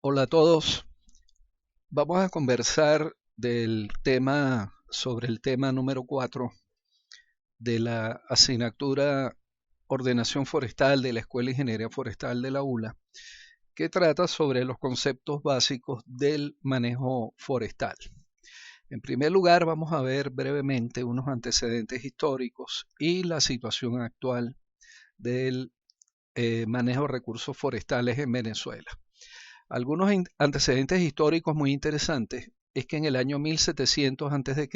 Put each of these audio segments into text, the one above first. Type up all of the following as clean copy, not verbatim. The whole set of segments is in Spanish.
Hola a todos. Vamos a conversar sobre el tema número 4 de la asignatura Ordenación Forestal de la Escuela de Ingeniería Forestal de la ULA, que trata sobre los conceptos básicos del manejo forestal. En primer lugar, vamos a ver brevemente unos antecedentes históricos y la situación actual del manejo de recursos forestales en Venezuela. Algunos antecedentes históricos muy interesantes es que en el año 1700 a.C.,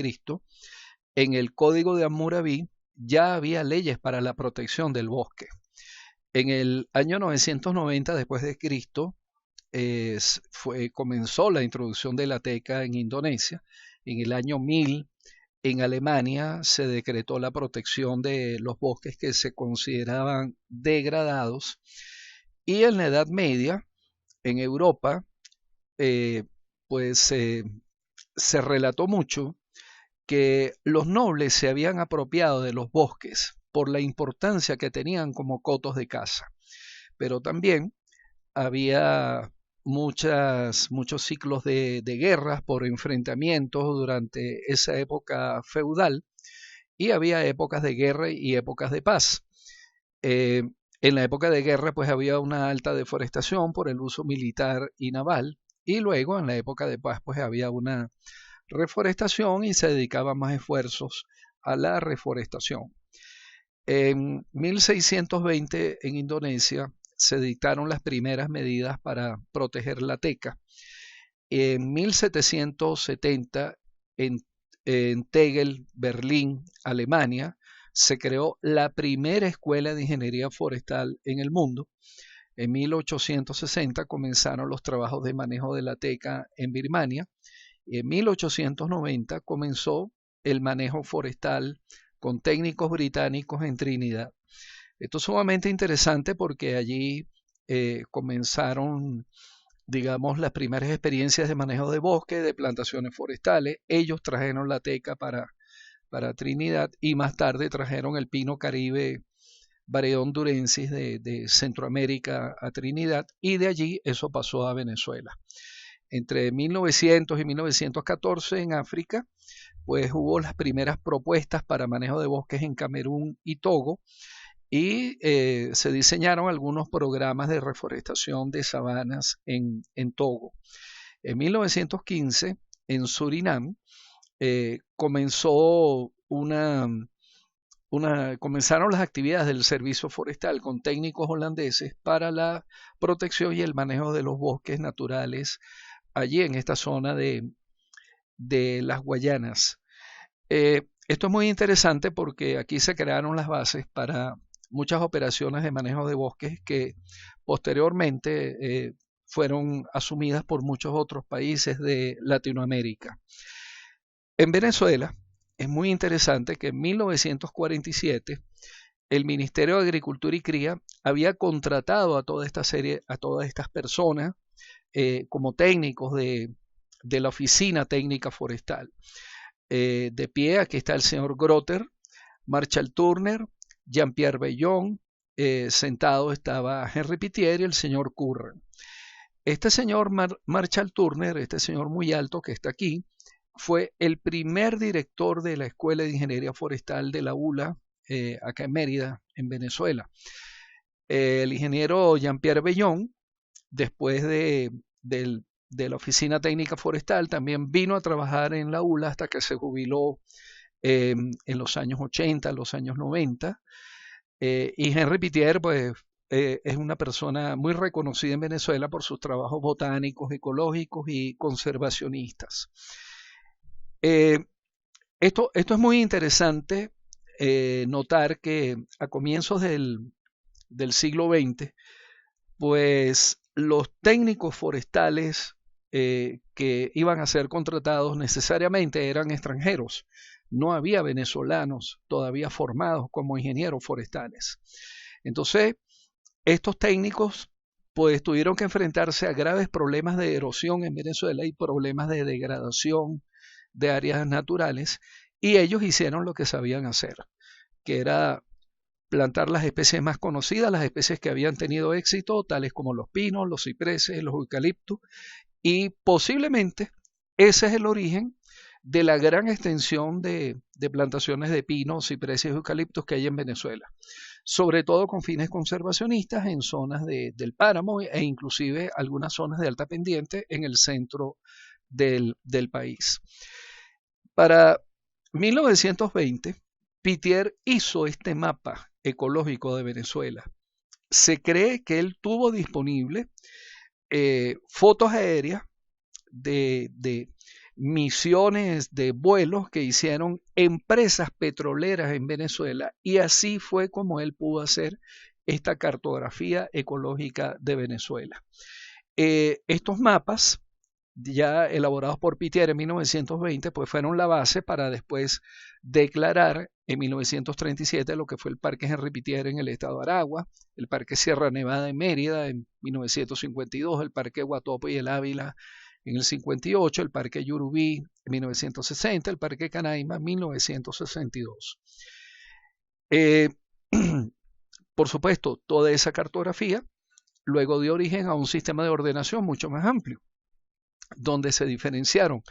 en el Código de Hammurabi, ya había leyes para la protección del bosque. En el año 990 después de Cristo comenzó la introducción de la teca en Indonesia. En el año 1000 en Alemania se decretó la protección de los bosques que se consideraban degradados, y en la Edad Media en Europa, eh, pues se relató mucho que los nobles se habían apropiado de los bosques por la importancia que tenían como cotos de caza, pero también había muchos ciclos de guerras por enfrentamientos durante esa época feudal, y había épocas de guerra y épocas de paz. Eh, en la época de guerra pues había una alta deforestación por el uso militar y naval, y luego en la época de paz pues había una reforestación y se dedicaban más esfuerzos a la reforestación. En 1620 en Indonesia se dictaron las primeras medidas para proteger la teca. En 1770 en, en Tegel, Berlín, Alemania, se creó la primera escuela de ingeniería forestal en el mundo. En 1860 comenzaron los trabajos de manejo de la teca en Birmania, y en 1890 comenzó el manejo forestal con técnicos británicos en Trinidad. Esto es sumamente interesante porque allí comenzaron, digamos, las primeras experiencias de manejo de bosque, de plantaciones forestales. Ellos trajeron la teca para Trinidad, y más tarde trajeron el pino caribe Varieón durensis de Centroamérica a Trinidad, y de allí eso pasó a Venezuela. Entre 1900 y 1914 en África, pues hubo las primeras propuestas para manejo de bosques en Camerún y Togo, y se diseñaron algunos programas de reforestación de sabanas en Togo. En 1915, en Surinam, comenzaron las actividades del servicio forestal con técnicos holandeses para la protección y el manejo de los bosques naturales allí en esta zona de las Guayanas. Esto es muy interesante porque aquí se crearon las bases para muchas operaciones de manejo de bosques que posteriormente fueron asumidas por muchos otros países de Latinoamérica. En Venezuela es muy interesante que en 1947 el Ministerio de Agricultura y Cría había contratado a todas estas personas como técnicos de la Oficina Técnica Forestal. De pie, aquí está el señor Grotter, Marshall Turner, Jean-Pierre Bellon, sentado estaba Henry Pittier y el señor Curran. Este señor Marshall Turner, este señor muy alto que está aquí, fue el primer director de la Escuela de Ingeniería Forestal de la ULA, acá en Mérida, en Venezuela. El ingeniero Jean-Pierre Bellon, después de la Oficina Técnica Forestal, también vino a trabajar en la ULA hasta que se jubiló en los años 80, los años 90. Y Henry Pittier, pues, es una persona muy reconocida en Venezuela por sus trabajos botánicos, ecológicos y conservacionistas. Esto es muy interesante notar que a comienzos del siglo XX, pues los técnicos forestales que iban a ser contratados necesariamente eran extranjeros. No había venezolanos todavía formados como ingenieros forestales. Entonces, estos técnicos pues tuvieron que enfrentarse a graves problemas de erosión en Venezuela y problemas de degradación de áreas naturales, y ellos hicieron lo que sabían hacer, que era plantar las especies más conocidas, las especies que habían tenido éxito, tales como los pinos, los cipreses, los eucaliptos, y posiblemente ese es el origen de la gran extensión de plantaciones de pinos, cipreses y eucaliptos que hay en Venezuela, sobre todo con fines conservacionistas en zonas del páramo e inclusive algunas zonas de alta pendiente en el centro del país. Para 1920, Pittier hizo este mapa ecológico de Venezuela. Se cree que él tuvo disponible fotos aéreas de misiones de vuelos que hicieron empresas petroleras en Venezuela, y así fue como él pudo hacer esta cartografía ecológica de Venezuela. Estos mapas, ya elaborados por Pittier en 1920, pues fueron la base para después declarar en 1937 lo que fue el Parque Henry Pittier en el estado de Aragua, el Parque Sierra Nevada en Mérida en 1952, el Parque Guatopo y el Ávila en el 58, el Parque Yurubí en 1960, el Parque Canaima en 1962. Por supuesto, toda esa cartografía luego dio origen a un sistema de ordenación mucho más amplio, donde se diferenciaron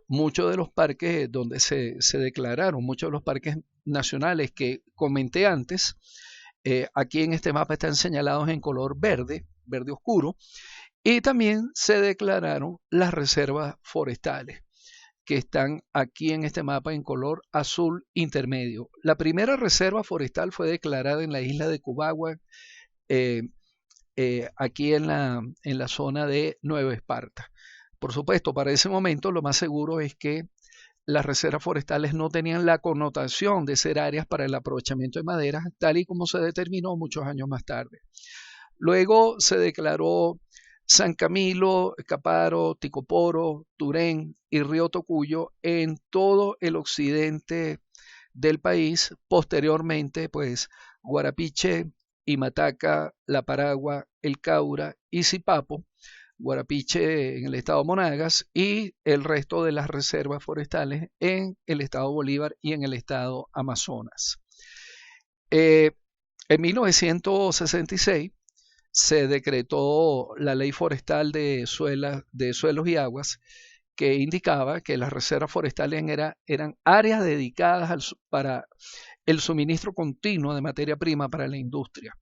muchos de los parques, donde se declararon muchos de los parques nacionales que comenté antes. Aquí en este mapa están señalados en color verde, verde oscuro, y también se declararon las reservas forestales, que están aquí en este mapa en color azul intermedio. La primera reserva forestal fue declarada en la isla de Cubagua, aquí en la zona de Nueva Esparta. Por supuesto, para ese momento lo más seguro es que las reservas forestales no tenían la connotación de ser áreas para el aprovechamiento de maderas, tal y como se determinó muchos años más tarde. Luego se declaró San Camilo, Caparo, Ticoporo, Turén y Río Tocuyo en todo el occidente del país. Posteriormente, pues, Guarapiche, Imataca, La Paragua, El Caura y Sipapo, Guarapiche en el estado Monagas y el resto de las reservas forestales en el estado Bolívar y en el estado Amazonas. En 1966 se decretó la ley forestal de suelos y aguas, que indicaba que las reservas forestales eran áreas dedicadas para el suministro continuo de materia prima para la industria.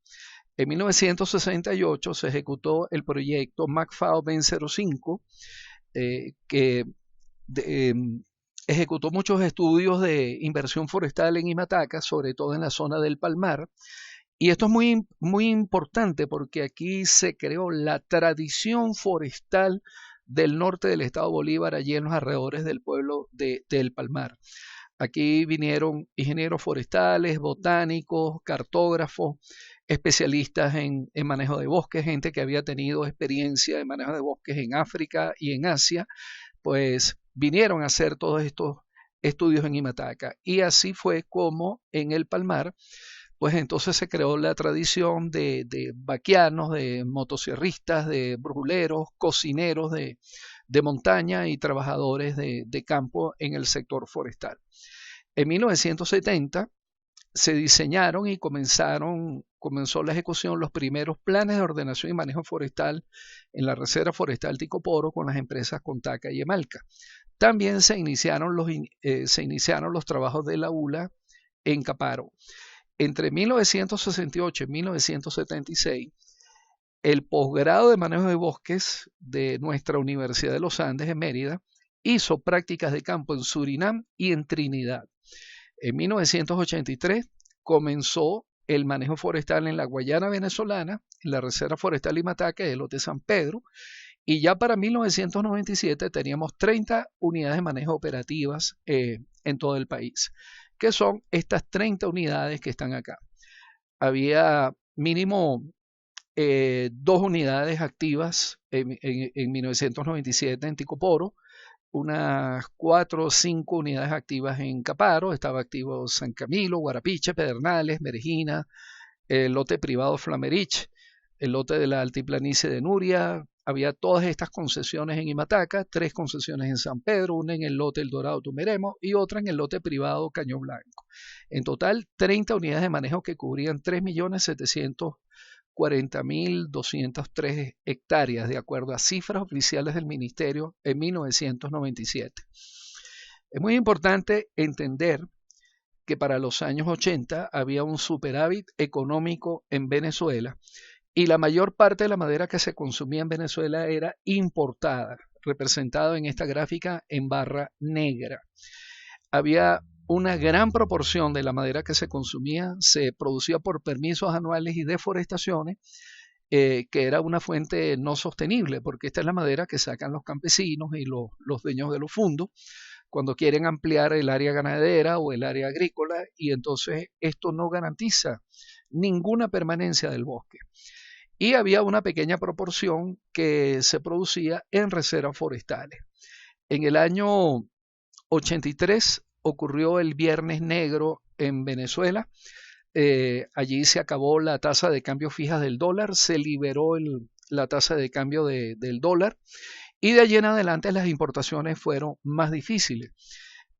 En 1968 se ejecutó el proyecto MACFAO 2005, que ejecutó muchos estudios de inversión forestal en Imataca, sobre todo en la zona del Palmar. Y esto es muy, muy importante porque aquí se creó la tradición forestal del norte del estado Bolívar, allí en los alrededores del pueblo del Palmar. Aquí vinieron ingenieros forestales, botánicos, cartógrafos, especialistas en manejo de bosques, gente que había tenido experiencia de manejo de bosques en África y en Asia, pues vinieron a hacer todos estos estudios en Imataca. Y así fue como en el Palmar, pues entonces se creó la tradición de vaquianos, de motosierristas, de brujuleros, cocineros de montaña y trabajadores de campo en el sector forestal. En 1970 se diseñaron y comenzó la ejecución los primeros planes de ordenación y manejo forestal en la Reserva Forestal Ticoporo con las empresas Contaca y Emalca. También se iniciaron los trabajos de la ULA en Caparo. Entre 1968 y 1976, el posgrado de manejo de bosques de nuestra Universidad de los Andes en Mérida hizo prácticas de campo en Surinam y en Trinidad. En 1983 comenzó el manejo forestal en la Guayana venezolana, en la Reserva Forestal Imataca y el Lote San Pedro, y ya para 1997 teníamos 30 unidades de manejo operativas en todo el país, que son estas 30 unidades que están acá. Había mínimo 2 unidades activas en 1997 en Ticoporo, unas 4 o 5 unidades activas en Caparo, estaba activo San Camilo, Guarapiche, Pedernales, Merejina, el lote privado Flamerich, el lote de la altiplanicie de Nuria, había todas estas concesiones en Imataca, 3 concesiones en San Pedro, una en el lote El Dorado Tumeremo y otra en el lote privado Caño Blanco. En total, 30 unidades de manejo que cubrían 3.740.203 hectáreas, de acuerdo a cifras oficiales del Ministerio en 1997. Es muy importante entender que para los años 80 había un superávit económico en Venezuela y la mayor parte de la madera que se consumía en Venezuela era importada, representado en esta gráfica en barra negra. Había una gran proporción de la madera que se consumía, se producía por permisos anuales y deforestaciones, que era una fuente no sostenible, porque esta es la madera que sacan los campesinos y los dueños de los fundos cuando quieren ampliar el área ganadera o el área agrícola, y entonces esto no garantiza ninguna permanencia del bosque. Y había una pequeña proporción que se producía en reservas forestales. En el año 83 ocurrió el Viernes Negro en Venezuela. Allí se acabó la tasa de cambio fija del dólar, se liberó la tasa de cambio del dólar, y de allí en adelante las importaciones fueron más difíciles.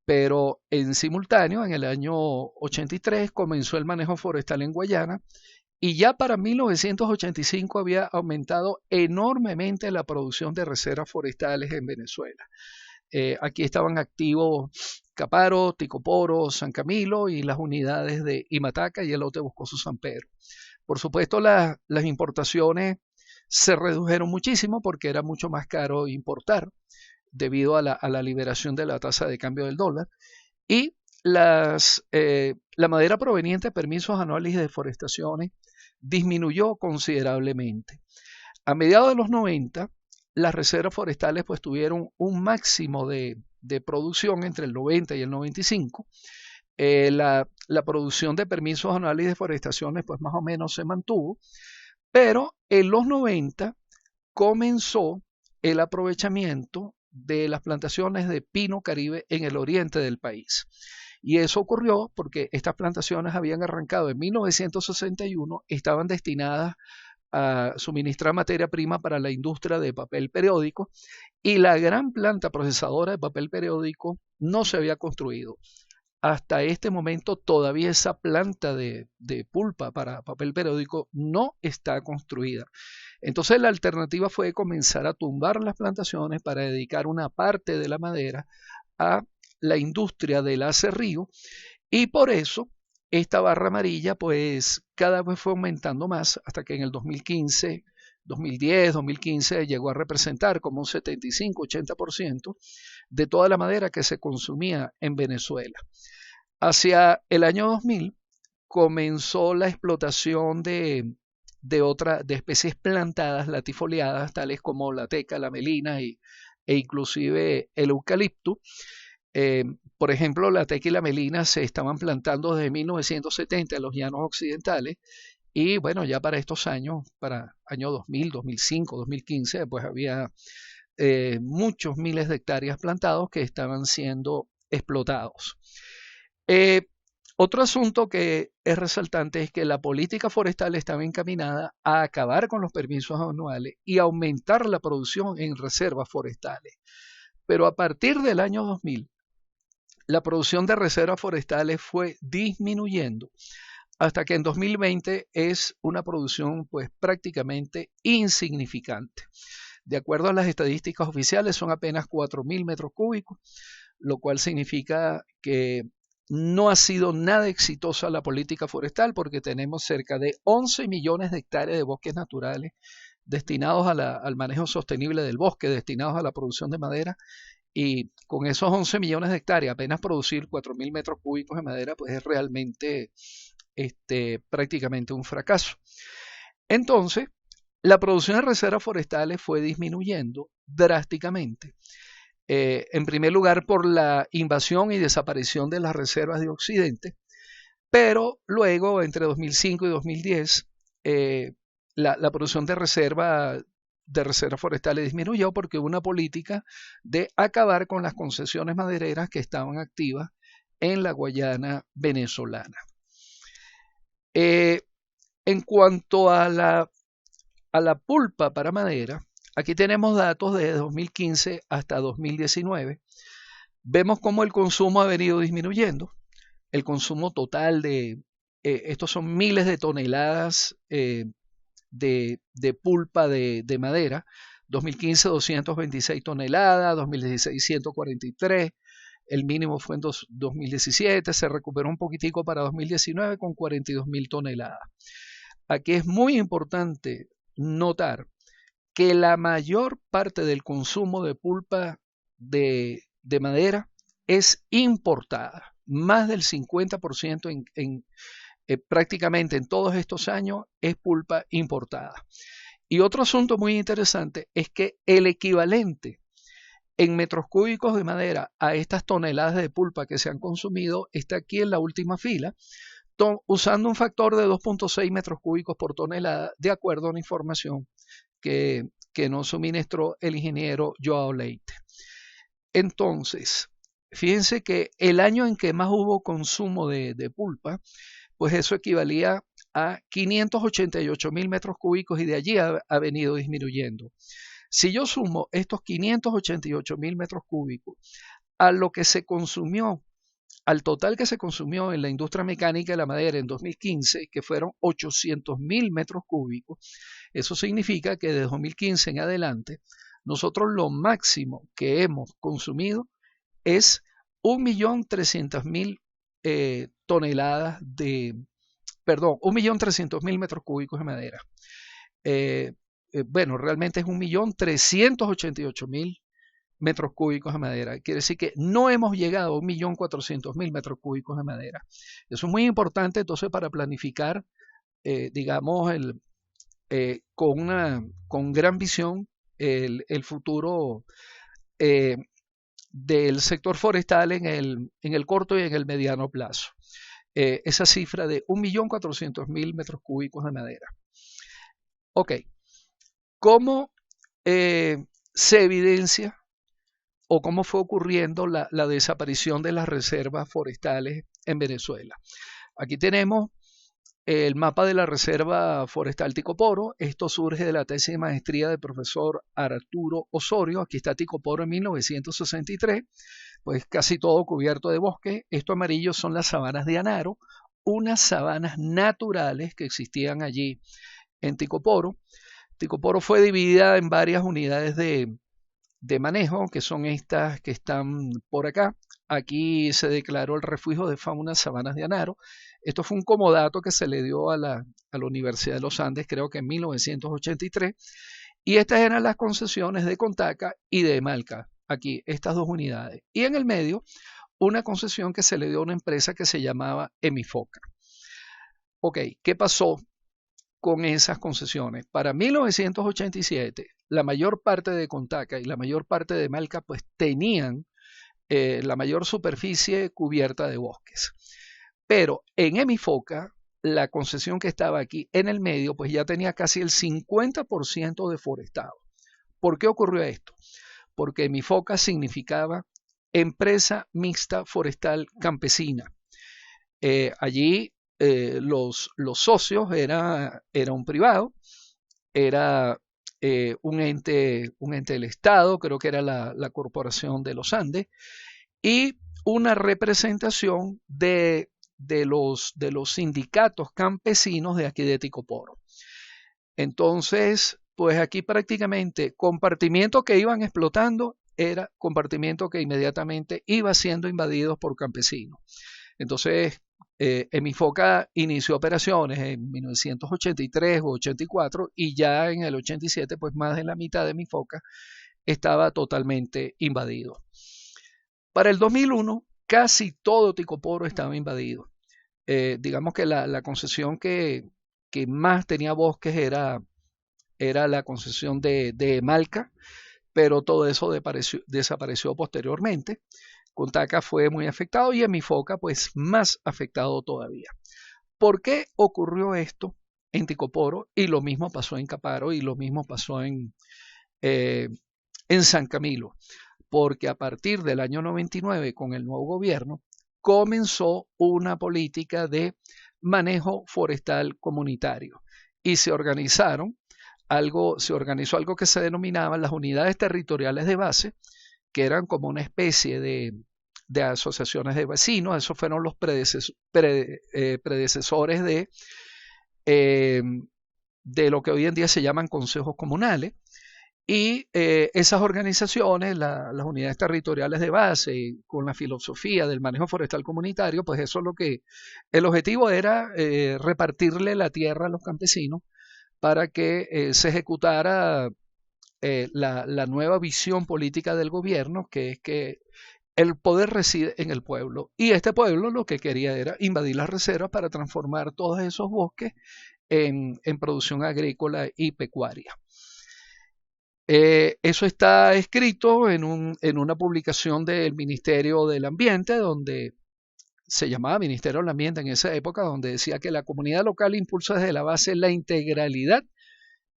Pero en simultáneo, en el año 83, comenzó el manejo forestal en Guayana, y ya para 1985 había aumentado enormemente la producción de reservas forestales en Venezuela. Aquí estaban activos Caparo, Ticoporo, San Camilo y las unidades de Imataca y el lote Boscoso San Pedro. Por supuesto, las importaciones se redujeron muchísimo porque era mucho más caro importar debido a la liberación de la tasa de cambio del dólar, y la madera proveniente de permisos anuales y deforestaciones disminuyó considerablemente. A mediados de los 90, las reservas forestales pues tuvieron un máximo de producción entre el 90 y el 95. La producción de permisos anuales y deforestaciones pues más o menos se mantuvo, pero en los 90 comenzó el aprovechamiento de las plantaciones de pino caribe en el oriente del país. Y eso ocurrió porque estas plantaciones habían arrancado en 1961, estaban destinadas a suministrar materia prima para la industria de papel periódico, y la gran planta procesadora de papel periódico no se había construido. Hasta este momento todavía esa planta de pulpa para papel periódico no está construida. Entonces la alternativa fue comenzar a tumbar las plantaciones para dedicar una parte de la madera a la industria del acerrío, y por eso esta barra amarilla pues cada vez fue aumentando más hasta que en el 2015, 2010, 2015 llegó a representar como un 75-80% de toda la madera que se consumía en Venezuela. Hacia el año 2000 comenzó la explotación de especies plantadas latifoliadas, tales como la teca, la melina e inclusive el eucalipto. Por ejemplo, la teca y la melina se estaban plantando desde 1970 en los llanos occidentales, y bueno, ya para estos años, para año 2000, 2005, 2015, pues había muchos miles de hectáreas plantados que estaban siendo explotados. Otro asunto que es resaltante es que la política forestal estaba encaminada a acabar con los permisos anuales y aumentar la producción en reservas forestales. Pero a partir del año 2000, la producción de reservas forestales fue disminuyendo hasta que en 2020 es una producción pues prácticamente insignificante. De acuerdo a las estadísticas oficiales, son apenas 4.000 metros cúbicos, lo cual significa que no ha sido nada exitosa la política forestal, porque tenemos cerca de 11 millones de hectáreas de bosques naturales destinados al manejo sostenible del bosque, destinados a la producción de madera, y con esos 11 millones de hectáreas apenas producir 4.000 metros cúbicos de madera pues es realmente prácticamente un fracaso. Entonces, la producción de reservas forestales fue disminuyendo drásticamente. En primer lugar por la invasión y desaparición de las reservas de Occidente, pero luego entre 2005 y 2010 la producción de reservas forestales disminuyó porque hubo una política de acabar con las concesiones madereras que estaban activas en la Guayana venezolana. En cuanto a la a la pulpa para madera, aquí tenemos datos de 2015 hasta 2019. Vemos cómo el consumo ha venido disminuyendo. El consumo total estos son miles de toneladas de pulpa de madera. 2015 226 toneladas, 2016 143, el mínimo fue en 2017, se recuperó un poquitico para 2019 con 42.000 toneladas. Aquí es muy importante notar que la mayor parte del consumo de pulpa de madera es importada. Más del 50% prácticamente en todos estos años es pulpa importada. Y otro asunto muy interesante es que el equivalente en metros cúbicos de madera a estas toneladas de pulpa que se han consumido está aquí en la última fila, usando un factor de 2.6 metros cúbicos por tonelada, de acuerdo a una información que nos suministró el ingeniero Joao Leite. Entonces, fíjense que el año en que más hubo consumo de pulpa, pues eso equivalía a 588.000 metros cúbicos y de allí ha venido disminuyendo. Si yo sumo estos 588.000 metros cúbicos a lo que se consumió, al total que se consumió en la industria mecánica de la madera en 2015, que fueron 800.000 metros cúbicos, eso significa que de 2015 en adelante, nosotros lo máximo que hemos consumido es 1.300.000 toneladas perdón, 1.300.000 metros cúbicos de madera. Bueno, realmente es 1.388.000 metros cúbicos de madera. Quiere decir que no hemos llegado a 1.400.000 metros cúbicos de madera. Eso es muy importante entonces para planificar, digamos, con gran visión el futuro del sector forestal en el corto y en el mediano plazo. Esa cifra de 1.400.000 metros cúbicos de madera. Ok, ¿cómo se evidencia o cómo fue ocurriendo la desaparición de las reservas forestales en Venezuela? Aquí tenemos el mapa de la Reserva Forestal Ticoporo. Esto surge de la tesis de maestría del profesor Arturo Osorio. Aquí está Ticoporo en 1963, pues casi todo cubierto de bosque. Esto amarillo son las sabanas de Anaro, unas sabanas naturales que existían allí en Ticoporo. Ticoporo fue dividida en varias unidades de manejo, que son estas que están por acá. Aquí se declaró el refugio de fauna Sabanas de Anaro. Esto fue un comodato que se le dio a la Universidad de los Andes, creo que en 1983. Y estas eran las concesiones de Contaca y de Emalca, aquí, estas dos unidades. Y en el medio, una concesión que se le dio a una empresa que se llamaba Emifoca. Ok, ¿qué pasó con esas concesiones? Para 1987, la mayor parte de Contaca y la mayor parte de Emalca pues tenían la mayor superficie cubierta de bosques. Pero en Emifoca, la concesión que estaba aquí en el medio, pues ya tenía casi el 50% deforestado. ¿Por qué ocurrió esto? Porque Emifoca significaba Empresa Mixta Forestal Campesina. Allí los socios era un privado, era un ente del Estado, creo que era la Corporación de los Andes, y una representación de los sindicatos campesinos de aquí de Ticoporo. Entonces, pues aquí prácticamente compartimientos que iban explotando era compartimiento que inmediatamente iba siendo invadidos por campesinos. Entonces, Emifoca inició operaciones en 1983 o 84 y ya en el 87, pues más de la mitad de Emifoca estaba totalmente invadido. Para el 2001, casi todo Ticoporo estaba invadido. Digamos que la concesión que más tenía bosques era la concesión de Emalca, pero todo eso desapareció posteriormente. Contaca fue muy afectado y Emifoca pues más afectado todavía. ¿Por qué ocurrió esto en Ticoporo? Y lo mismo pasó en Caparo y lo mismo pasó en San Camilo. Porque a partir del año 99, con el nuevo gobierno, comenzó una política de manejo forestal comunitario y se organizaron se organizó algo que se denominaban las unidades territoriales de base, que eran como una especie de asociaciones de vecinos. Esos fueron los predecesores de lo que hoy en día se llaman consejos comunales. Y esas organizaciones, las unidades territoriales de base, con la filosofía del manejo forestal comunitario, pues eso es lo que el objetivo era, repartirle la tierra a los campesinos para que se ejecutara la nueva visión política del gobierno, que es que el poder reside en el pueblo. Y este pueblo lo que quería era invadir las reservas para transformar todos esos bosques en producción agrícola y pecuaria. Eso está escrito en una publicación del Ministerio del Ambiente, donde se llamaba Ministerio del Ambiente en esa época, donde decía que la comunidad local impulsa desde la base la integralidad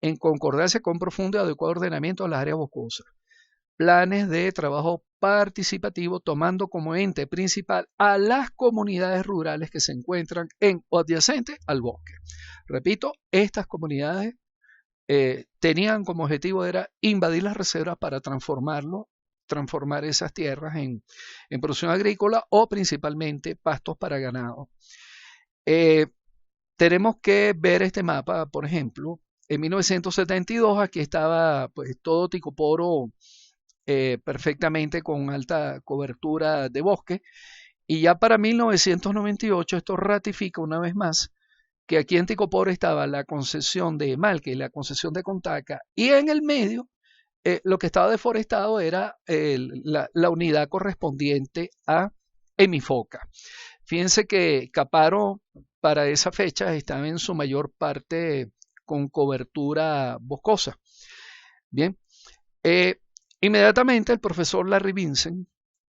en concordancia con profundo y adecuado ordenamiento de las áreas boscosas. Planes de trabajo participativo tomando como ente principal a las comunidades rurales que se encuentran en o adyacentes al bosque. Repito, estas comunidades tenían como objetivo era invadir las reservas para transformar esas tierras en producción agrícola o principalmente pastos para ganado. Tenemos que ver este mapa, por ejemplo, en 1972 aquí estaba pues todo Ticoporo perfectamente con alta cobertura de bosque, y ya para 1998 esto ratifica una vez más que aquí en Ticoporo estaba la concesión de Malque y la concesión de Contaca, y en el medio lo que estaba deforestado era la unidad correspondiente a Emifoca. Fíjense que Caparo para esa fecha estaba en su mayor parte con cobertura boscosa. Bien, inmediatamente el profesor Larry Vincent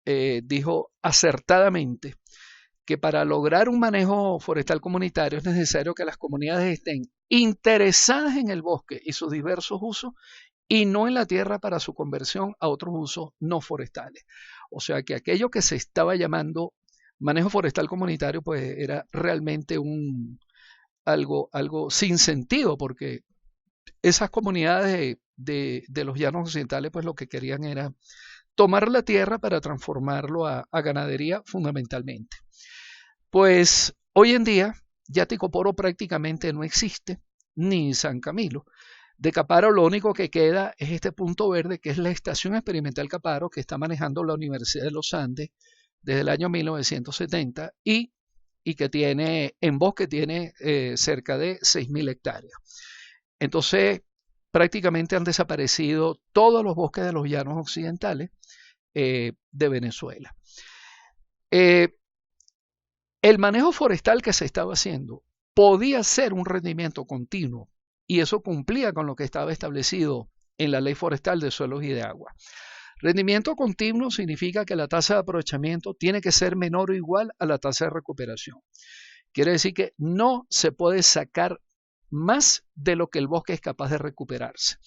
dijo acertadamente que para lograr un manejo forestal comunitario es necesario que las comunidades estén interesadas en el bosque y sus diversos usos y no en la tierra para su conversión a otros usos no forestales. O sea que aquello que se estaba llamando manejo forestal comunitario pues era realmente algo sin sentido, porque esas comunidades de los llanos occidentales pues lo que querían era tomar la tierra para transformarlo a ganadería fundamentalmente. Pues hoy en día ya Ticoporo prácticamente no existe, ni San Camilo. De Caparo lo único que queda es este punto verde, que es la Estación Experimental Caparo, que está manejando la Universidad de los Andes desde el año 1970 y que tiene en bosque tiene cerca de 6.000 hectáreas. Entonces prácticamente han desaparecido todos los bosques de los llanos occidentales de Venezuela. El manejo forestal que se estaba haciendo podía ser un rendimiento continuo y eso cumplía con lo que estaba establecido en la Ley Forestal de Suelos y de Agua. Rendimiento continuo significa que la tasa de aprovechamiento tiene que ser menor o igual a la tasa de recuperación. Quiere decir que no se puede sacar más de lo que el bosque es capaz de recuperarse,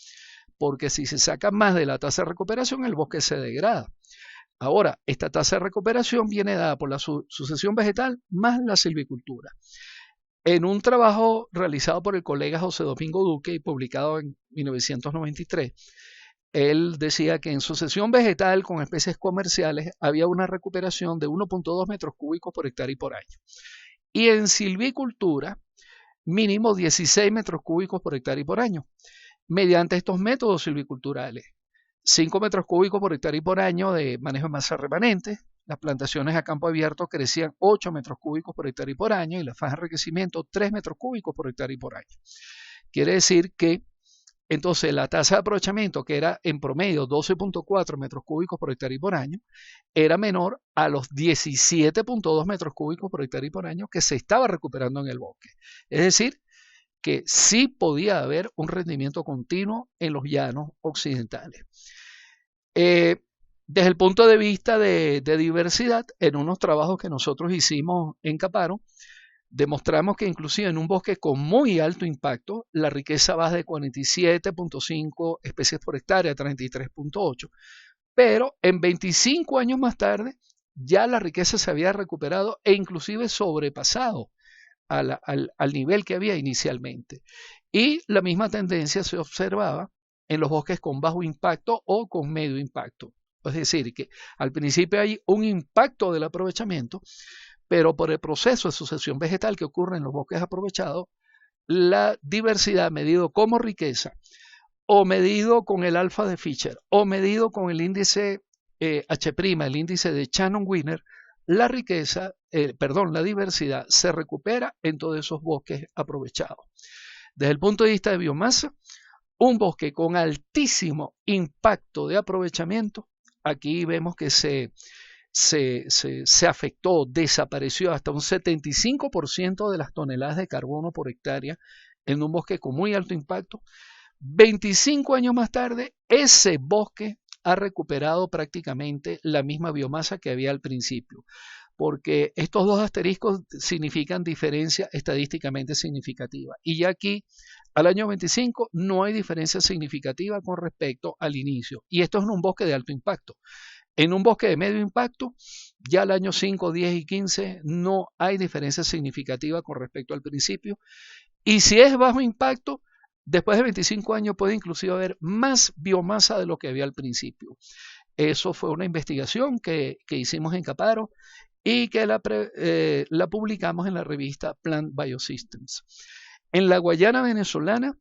porque si se saca más de la tasa de recuperación, el bosque se degrada. Ahora, esta tasa de recuperación viene dada por la sucesión vegetal más la silvicultura. En un trabajo realizado por el colega José Domingo Duque y publicado en 1993, él decía que en sucesión vegetal con especies comerciales había una recuperación de 1.2 metros cúbicos por hectárea y por año. Y en silvicultura, mínimo 16 metros cúbicos por hectárea y por año, mediante estos métodos silviculturales. 5 metros cúbicos por hectárea y por año de manejo de masa remanente. Las plantaciones a campo abierto crecían 8 metros cúbicos por hectárea y por año, y la faja de enriquecimiento 3 metros cúbicos por hectárea y por año. Quiere decir que entonces la tasa de aprovechamiento, que era en promedio 12.4 metros cúbicos por hectárea y por año, era menor a los 17.2 metros cúbicos por hectárea y por año que se estaba recuperando en el bosque. Es decir, que sí podía haber un rendimiento continuo en los llanos occidentales. Desde el punto de vista de diversidad, en unos trabajos que nosotros hicimos en Caparo, demostramos que inclusive en un bosque con muy alto impacto, la riqueza va de 47.5 especies por hectárea a 33.8, pero en 25 años más tarde ya la riqueza se había recuperado e inclusive sobrepasado al nivel que había inicialmente. Y la misma tendencia se observaba en los bosques con bajo impacto o con medio impacto. Es decir, que al principio hay un impacto del aprovechamiento, pero por el proceso de sucesión vegetal que ocurre en los bosques aprovechados, la diversidad medido como riqueza o medido con el alfa de Fischer o medido con el índice H', el índice de Shannon-Wiener, la la diversidad se recupera en todos esos bosques aprovechados. Desde el punto de vista de biomasa, un bosque con altísimo impacto de aprovechamiento, aquí vemos que se afectó, desapareció hasta un 75% de las toneladas de carbono por hectárea en un bosque con muy alto impacto. 25 años más tarde, ese bosque ha recuperado prácticamente la misma biomasa que había al principio, porque estos dos asteriscos significan diferencia estadísticamente significativa. Y ya aquí, al año 25, no hay diferencia significativa con respecto al inicio. Y esto es en un bosque de alto impacto. En un bosque de medio impacto, ya al año 5, 10 y 15 no hay diferencia significativa con respecto al principio. Y si es bajo impacto, después de 25 años puede inclusive haber más biomasa de lo que había al principio. Eso fue una investigación que hicimos en Caparo y que la publicamos en la revista Plant Biosystems. En la Guayana venezolana,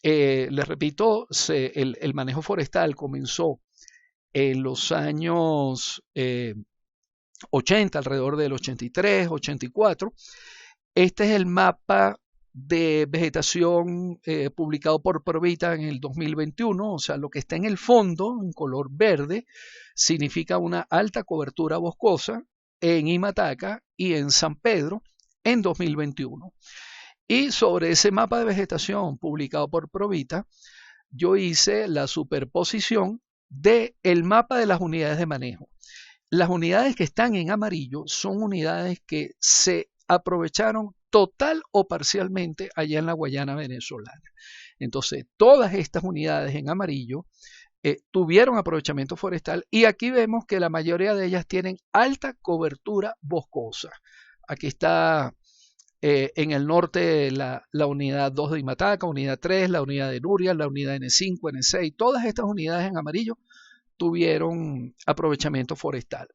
les repito, el manejo forestal comenzó en los años 80, alrededor del 83, 84. Este es el mapa de vegetación publicado por Provita en el 2021, o sea, lo que está en el fondo, en color verde, significa una alta cobertura boscosa en Imataca y en San Pedro en 2021. Y sobre ese mapa de vegetación publicado por Provita, yo hice la superposición del mapa de las unidades de manejo. Las unidades que están en amarillo son unidades que se aprovecharon total o parcialmente allá en la Guayana venezolana. Entonces, todas estas unidades en amarillo tuvieron aprovechamiento forestal y aquí vemos que la mayoría de ellas tienen alta cobertura boscosa. Aquí está en el norte la unidad 2 de Imataca, unidad 3, la unidad de Nuria, la unidad N5, N6, todas estas unidades en amarillo tuvieron aprovechamiento forestal.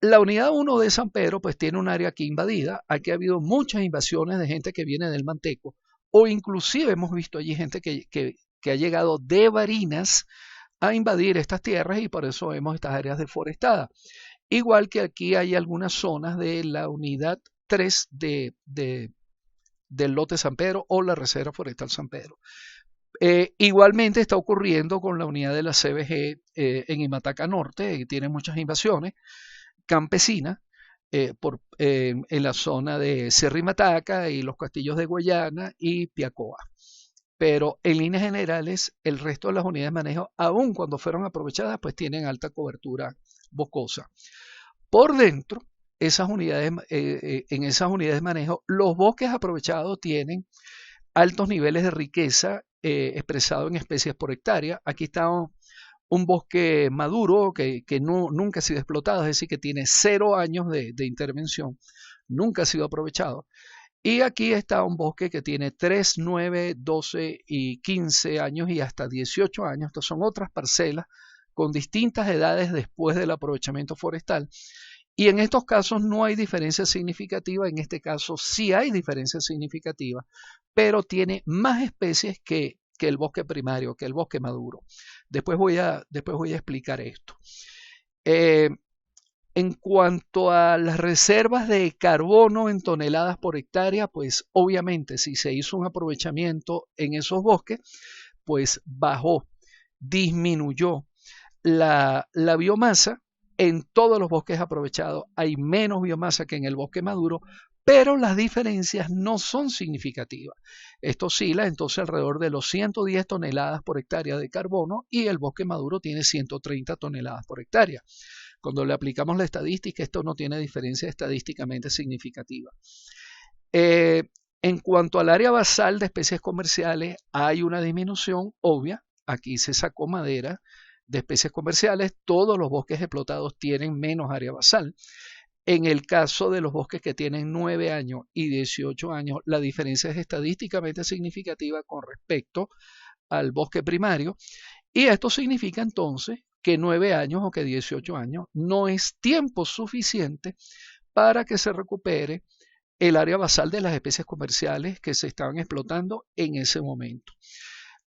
La unidad 1 de San Pedro pues tiene un área aquí invadida, aquí ha habido muchas invasiones de gente que viene del Manteco o inclusive hemos visto allí gente que ha llegado de Barinas a invadir estas tierras y por eso vemos estas áreas deforestadas. Igual que aquí hay algunas zonas de la unidad 3 del lote San Pedro o la Reserva Forestal San Pedro. Igualmente está ocurriendo con la unidad de la CBG en Imataca Norte, que tiene muchas invasiones campesinas en la zona de Sierra Imataca y los castillos de Guayana y Piacoa. Pero en líneas generales, el resto de las unidades de manejo, aun cuando fueron aprovechadas, pues tienen alta cobertura boscosa. Por dentro, en esas unidades de manejo, los bosques aprovechados tienen altos niveles de riqueza expresado en especies por hectárea. Aquí está un bosque maduro que nunca ha sido explotado, es decir, que tiene 0 años de intervención, nunca ha sido aprovechado. Y aquí está un bosque que tiene 3, 9, 12 y 15 años y hasta 18 años. Estas son otras parcelas con distintas edades después del aprovechamiento forestal. Y en estos casos no hay diferencia significativa, en este caso sí hay diferencia significativa, pero tiene más especies que el bosque primario, que el bosque maduro. Después voy a explicar esto. En cuanto a las reservas de carbono en toneladas por hectárea, pues obviamente si se hizo un aprovechamiento en esos bosques, pues bajó, disminuyó la biomasa. En todos los bosques aprovechados hay menos biomasa que en el bosque maduro, pero las diferencias no son significativas. Esto oscila entonces alrededor de los 110 toneladas por hectárea de carbono y el bosque maduro tiene 130 toneladas por hectárea. Cuando le aplicamos la estadística, esto no tiene diferencia estadísticamente significativa. En cuanto al área basal de especies comerciales, hay una disminución obvia. Aquí se sacó madera de especies comerciales, todos los bosques explotados tienen menos área basal. En el caso de los bosques que tienen 9 años y 18 años, la diferencia es estadísticamente significativa con respecto al bosque primario. Y esto significa entonces que 9 años o que 18 años no es tiempo suficiente para que se recupere el área basal de las especies comerciales que se estaban explotando en ese momento.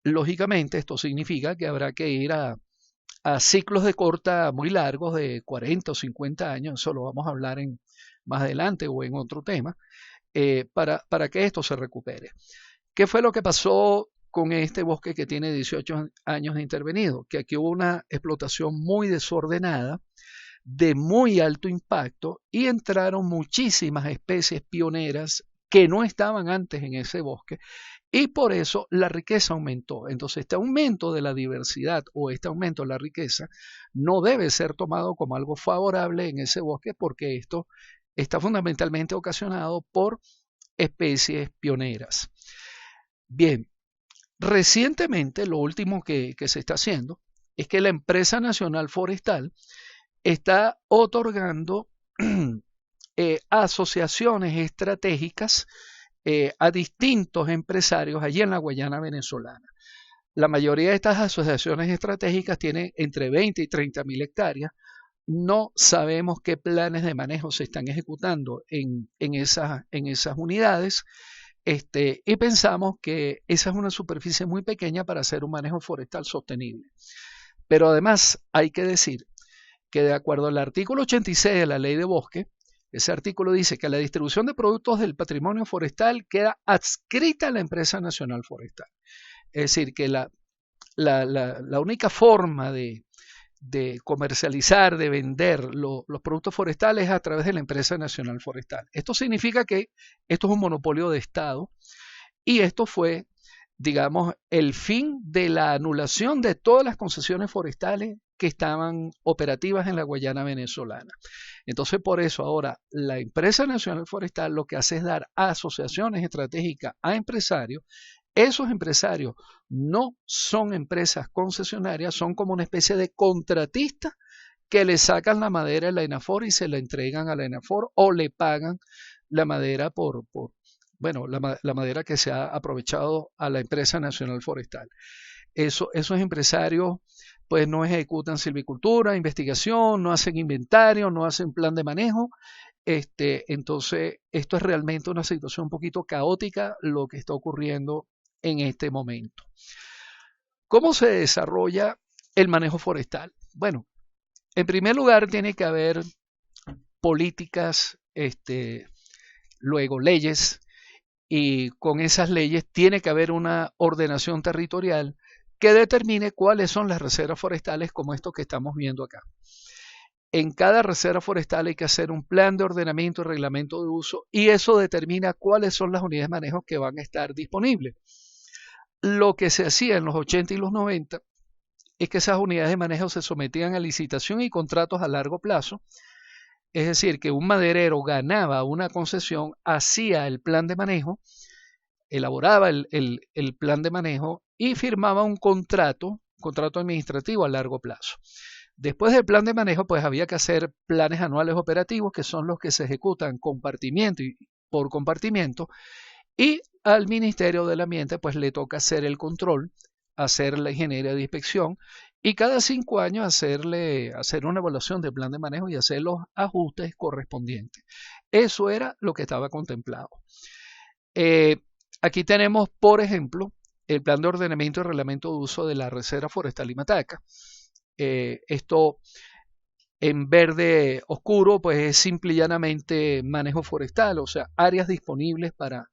Lógicamente, esto significa que habrá que ir a ciclos de corta muy largos, de 40 o 50 años, eso lo vamos a hablar más adelante o en otro tema, para que esto se recupere. ¿Qué fue lo que pasó con este bosque que tiene 18 años de intervenido? Que aquí hubo una explotación muy desordenada, de muy alto impacto, y entraron muchísimas especies pioneras que no estaban antes en ese bosque, y por eso la riqueza aumentó. Entonces, este aumento de la diversidad o este aumento de la riqueza no debe ser tomado como algo favorable en ese bosque, porque esto está fundamentalmente ocasionado por especies pioneras. Bien, recientemente lo último que se está haciendo es que la empresa nacional forestal está otorgando asociaciones estratégicas a distintos empresarios allí en la Guayana venezolana. La mayoría de estas asociaciones estratégicas tienen entre 20 y 30 mil hectáreas. No sabemos qué planes de manejo se están ejecutando en esas unidades, y pensamos que esa es una superficie muy pequeña para hacer un manejo forestal sostenible. Pero además hay que decir que de acuerdo al artículo 86 de la Ley de Bosque, ese artículo dice que la distribución de productos del patrimonio forestal queda adscrita a la empresa nacional forestal. Es decir, que la única forma de comercializar, de vender los productos forestales es a través de la empresa nacional forestal. Esto significa que esto es un monopolio de Estado, y esto fue, digamos, el fin de la anulación de todas las concesiones forestales que estaban operativas en la Guayana venezolana. Entonces, por eso ahora la empresa nacional forestal lo que hace es dar a asociaciones estratégicas a empresarios. Esos empresarios no son empresas concesionarias, son como una especie de contratistas que le sacan la madera a la ENAFOR y se la entregan a la ENAFOR, o le pagan la madera la madera que se ha aprovechado a la empresa nacional forestal. Esos empresarios pues no ejecutan silvicultura, investigación, no hacen inventario, no hacen plan de manejo. Entonces, esto es realmente una situación un poquito caótica lo que está ocurriendo en este momento. ¿Cómo se desarrolla el manejo forestal? Bueno, en primer lugar tiene que haber políticas, luego leyes, y con esas leyes tiene que haber una ordenación territorial que determine cuáles son las reservas forestales, como esto que estamos viendo acá. En cada reserva forestal hay que hacer un plan de ordenamiento y reglamento de uso, y eso determina cuáles son las unidades de manejo que van a estar disponibles. Lo que se hacía en los 80 y los 90 es que esas unidades de manejo se sometían a licitación y contratos a largo plazo. Es decir, que un maderero ganaba una concesión, hacía el plan de manejo, elaboraba el plan de manejo y firmaba un contrato administrativo a largo plazo. Después del plan de manejo, pues había que hacer planes anuales operativos, que son los que se ejecutan compartimiento y por compartimiento, y al Ministerio del Ambiente pues le toca hacer el control, hacer la ingeniería de inspección, y cada 5 años hacer una evaluación del plan de manejo y hacer los ajustes correspondientes. Eso era lo que estaba contemplado. Aquí tenemos, por ejemplo, el plan de ordenamiento y reglamento de uso de la Reserva Forestal Limataca. Esto en verde oscuro pues es simple y llanamente manejo forestal, o sea, áreas disponibles para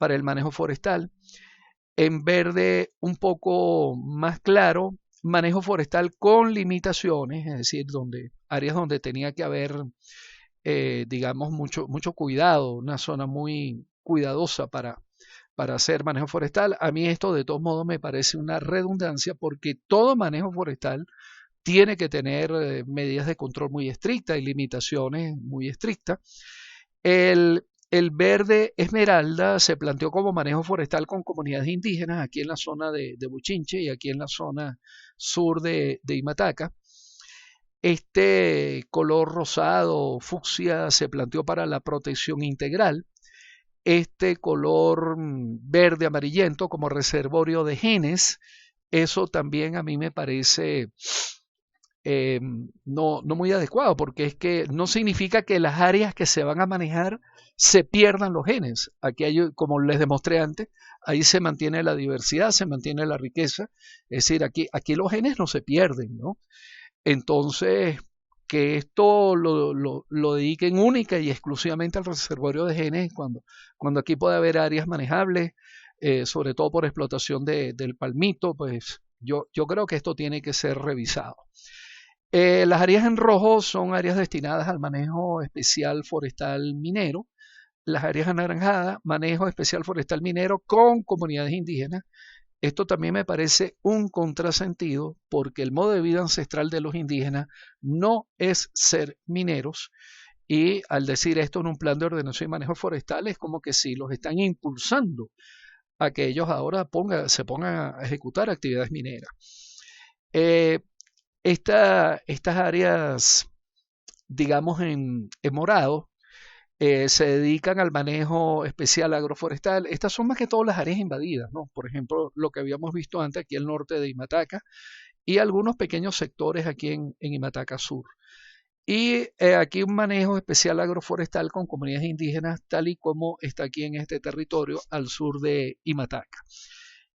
el manejo forestal. En verde un poco más claro, manejo forestal con limitaciones, es decir, áreas donde tenía que haber, digamos, mucho cuidado, una zona muy cuidadosa para hacer manejo forestal. A mí esto de todos modos me parece una redundancia, porque todo manejo forestal tiene que tener medidas de control muy estrictas y limitaciones muy estrictas. El verde esmeralda se planteó como manejo forestal con comunidades indígenas aquí en la zona de Buchinche y aquí en la zona sur de Imataca. Este color rosado, fucsia, se planteó para la protección integral. Este color verde amarillento como reservorio de genes, eso también a mí me parece no muy adecuado, porque es que no significa que las áreas que se van a manejar se pierdan los genes. Aquí hay, como les demostré antes, ahí se mantiene la diversidad, se mantiene la riqueza. Es decir, aquí los genes no se pierden, ¿no? Entonces, que esto lo dediquen única y exclusivamente al reservorio de genes, cuando aquí puede haber áreas manejables, sobre todo por explotación del palmito, pues yo creo que esto tiene que ser revisado. Las áreas en rojo son áreas destinadas al manejo especial forestal minero. Las áreas anaranjadas, manejo especial forestal minero con comunidades indígenas. Esto también me parece un contrasentido porque el modo de vida ancestral de los indígenas no es ser mineros, y al decir esto en un plan de ordenación y manejo forestal es como que si los están impulsando a que ellos ahora se pongan a ejecutar actividades mineras. Eh, estas áreas, digamos en morado, se dedican al manejo especial agroforestal. Estas son más que todas las áreas invadidas, ¿no? Por ejemplo, lo que habíamos visto antes aquí al norte de Imataca y algunos pequeños sectores aquí en Imataca Sur. Y aquí un manejo especial agroforestal con comunidades indígenas, tal y como está aquí en este territorio al sur de Imataca.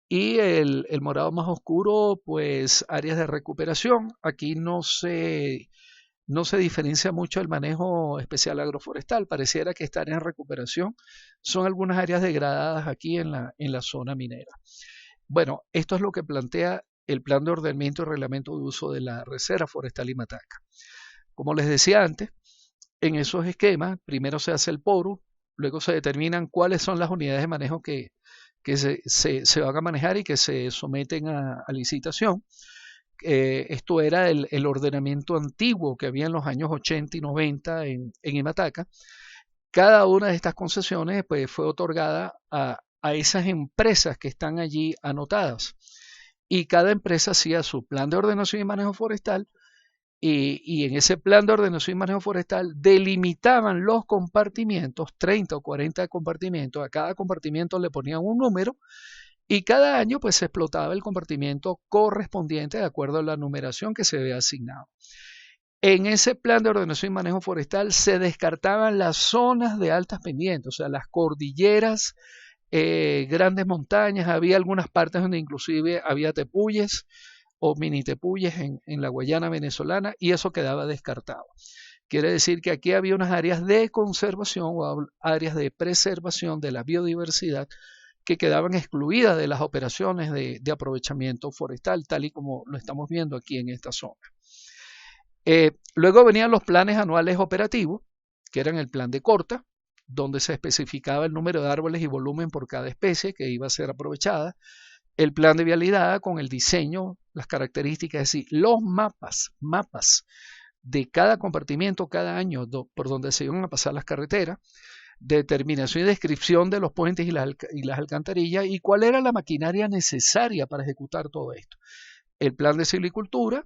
Y el morado más oscuro, pues áreas de recuperación. Aquí no se diferencia mucho el manejo especial agroforestal. Pareciera que esta área en recuperación son algunas áreas degradadas aquí en la zona minera. Bueno, esto es lo que plantea el Plan de Ordenamiento y Reglamento de Uso de la Reserva Forestal Imataca. Como les decía antes, en esos esquemas primero se hace el PORU, luego se determinan cuáles son las unidades de manejo que se van a manejar y que se someten a licitación. Esto era el ordenamiento antiguo que había en los años 80 y 90 en Imataca. Cada una de estas concesiones pues, fue otorgada a esas empresas que están allí anotadas, y cada empresa hacía su plan de ordenación y manejo forestal, y en ese plan de ordenación y manejo forestal delimitaban los compartimientos, 30 o 40 compartimientos. A cada compartimiento le ponían un número y cada año pues se explotaba el compartimiento correspondiente de acuerdo a la numeración que se había asignado. En ese plan de ordenación y manejo forestal se descartaban las zonas de altas pendientes, o sea, las cordilleras, grandes montañas. Había algunas partes donde inclusive había tepuyes o mini tepuyes en la Guayana venezolana, y eso quedaba descartado. Quiere decir que aquí había unas áreas de conservación o áreas de preservación de la biodiversidad que quedaban excluidas de las operaciones de aprovechamiento forestal, tal y como lo estamos viendo aquí en esta zona. Luego venían los planes anuales operativos, que eran el plan de corta, donde se especificaba el número de árboles y volumen por cada especie que iba a ser aprovechada. El plan de vialidad con el diseño, las características, es decir, los mapas de cada compartimiento cada año por donde se iban a pasar las carreteras, determinación y descripción de los puentes y las alcantarillas, y cuál era la maquinaria necesaria para ejecutar todo esto. El plan de silvicultura,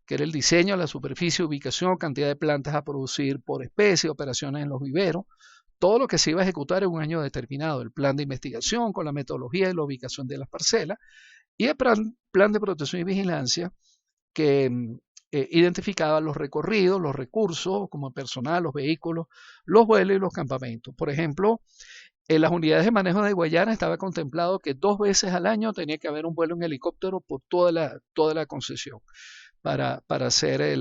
que era el diseño, la superficie, ubicación, cantidad de plantas a producir por especie, operaciones en los viveros, todo lo que se iba a ejecutar en un año determinado. El plan de investigación con la metodología y la ubicación de las parcelas, y el plan de protección y vigilancia, que identificaba los recorridos, los recursos como el personal, los vehículos, los vuelos y los campamentos. Por ejemplo, en las unidades de manejo de Guayana estaba contemplado que 2 veces al año tenía que haber un vuelo en helicóptero por toda la concesión para hacer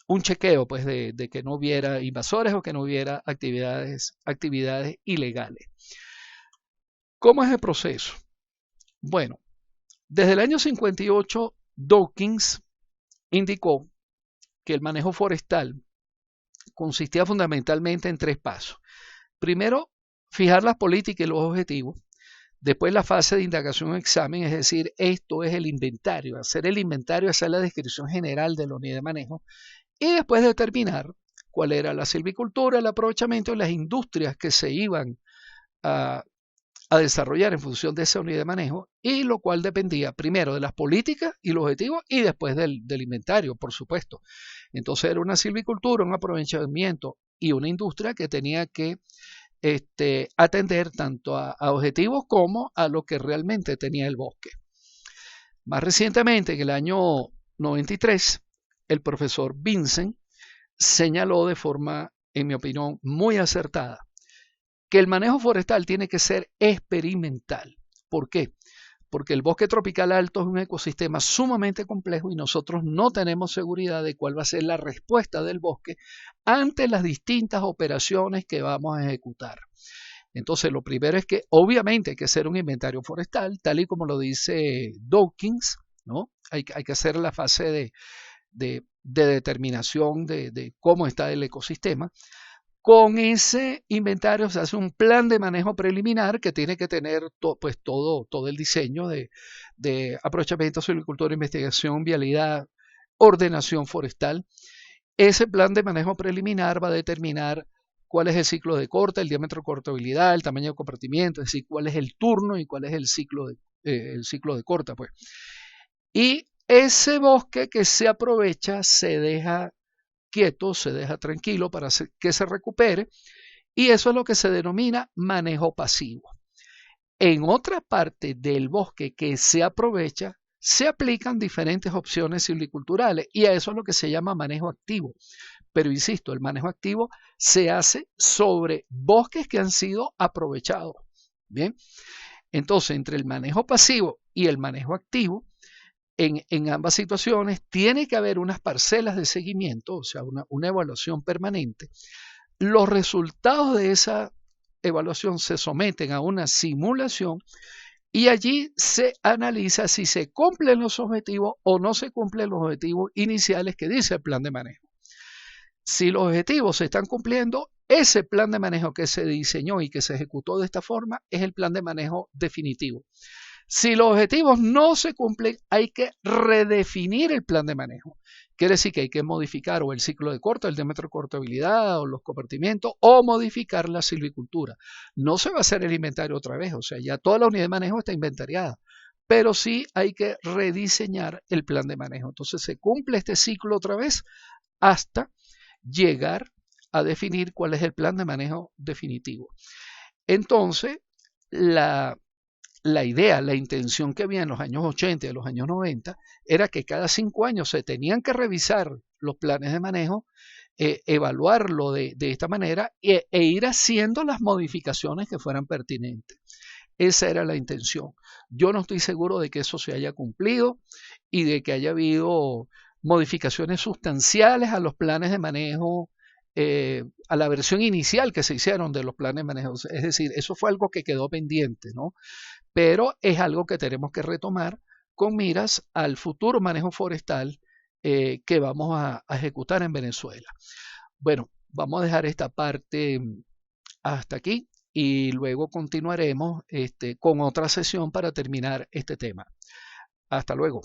un chequeo pues, de que no hubiera invasores o que no hubiera actividades ilegales. ¿Cómo es el proceso? Bueno, desde el año 58, Dawkins indicó que el manejo forestal consistía fundamentalmente en 3 pasos. Primero, fijar las políticas y los objetivos. Después, la fase de indagación o examen, es decir, esto es el inventario. Hacer el inventario, hacer la descripción general de la unidad de manejo. Y después determinar cuál era la silvicultura, el aprovechamiento y las industrias que se iban a a desarrollar en función de esa unidad de manejo, y lo cual dependía primero de las políticas y los objetivos y después del inventario, por supuesto. Entonces era una silvicultura, un aprovechamiento y una industria que tenía que atender tanto a objetivos como a lo que realmente tenía el bosque. Más recientemente, en el año 93, el profesor Vincent señaló de forma, en mi opinión, muy acertada, que el manejo forestal tiene que ser experimental. ¿Por qué? Porque el bosque tropical alto es un ecosistema sumamente complejo y nosotros no tenemos seguridad de cuál va a ser la respuesta del bosque ante las distintas operaciones que vamos a ejecutar. Entonces, lo primero es que obviamente hay que hacer un inventario forestal, tal y como lo dice Dawkins, ¿no? Hay que hacer la fase de determinación de cómo está el ecosistema. Con ese inventario se hace un plan de manejo preliminar que tiene que tener todo el diseño de aprovechamiento, silvicultura, investigación, vialidad, ordenación forestal. Ese plan de manejo preliminar va a determinar cuál es el ciclo de corta, el diámetro de cortabilidad, el tamaño de compartimiento, es decir, cuál es el turno y cuál es el ciclo de corta, pues. Y ese bosque que se aprovecha se deja quieto, se deja tranquilo para que se recupere, y eso es lo que se denomina manejo pasivo. En otra parte del bosque que se aprovecha, se aplican diferentes opciones silviculturales y a eso es lo que se llama manejo activo. Pero insisto, el manejo activo se hace sobre bosques que han sido aprovechados. Bien, entonces entre el manejo pasivo y el manejo activo, en ambas situaciones tiene que haber unas parcelas de seguimiento, o sea, una evaluación permanente. Los resultados de esa evaluación se someten a una simulación y allí se analiza si se cumplen los objetivos o no se cumplen los objetivos iniciales que dice el plan de manejo. Si los objetivos se están cumpliendo, ese plan de manejo que se diseñó y que se ejecutó de esta forma es el plan de manejo definitivo. Si los objetivos no se cumplen, hay que redefinir el plan de manejo. Quiere decir que hay que modificar o el ciclo de corta, el diámetro de cortabilidad o los compartimentos o modificar la silvicultura. No se va a hacer el inventario otra vez, o sea, ya toda la unidad de manejo está inventariada, pero sí hay que rediseñar el plan de manejo. Entonces se cumple este ciclo otra vez hasta llegar a definir cuál es el plan de manejo definitivo. Entonces, la idea, la intención que había en los años 80 y en los años 90 era que cada 5 años se tenían que revisar los planes de manejo, evaluarlo de esta manera e ir haciendo las modificaciones que fueran pertinentes. Esa era la intención. Yo no estoy seguro de que eso se haya cumplido y de que haya habido modificaciones sustanciales a los planes de manejo, a la versión inicial que se hicieron de los planes de manejo. Es decir, eso fue algo que quedó pendiente, ¿no? Pero es algo que tenemos que retomar con miras al futuro manejo forestal que vamos a ejecutar en Venezuela. Bueno, vamos a dejar esta parte hasta aquí y luego continuaremos con otra sesión para terminar este tema. Hasta luego.